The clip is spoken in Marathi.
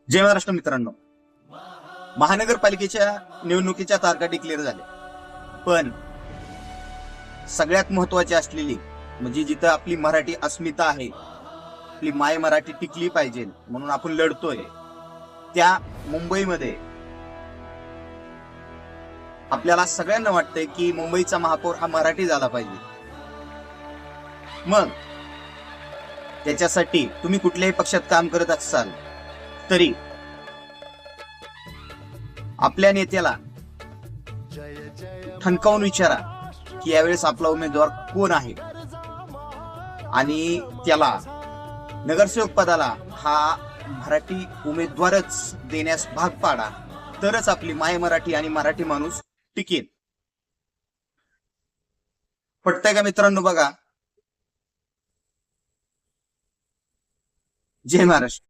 जय महाराष्ट्र मित्रांनो, महानगरपालिकेच्या निवडणुकीच्या तारखा डिक्लेअर झाल्या, पण सगळ्यात महत्वाची असलेली म्हणजे जिथं आपली मराठी अस्मिता आहे, आपली माय मराठी टिकली पाहिजे म्हणून आपण लढतोय, त्या मुंबईमध्ये आपल्याला सगळ्यांना वाटतंय की मुंबईचा महापौर हा मराठी झाला पाहिजे. मग त्याच्यासाठी तुम्ही कुठल्याही पक्षात काम करत असाल तरी आपल्या नेत्याला ठणकावून विचारा की यावेळेस आपला उमेदवार कोण आहे आणि त्याला नगरसेवक पदाला हा मराठी उमेदवारच देण्यास भाग पाडा, तरच आपली माय मराठी आणि मराठी माणूस टिकेल. पटतंय का मित्रांनो? बघा, जय महाराष्ट्र.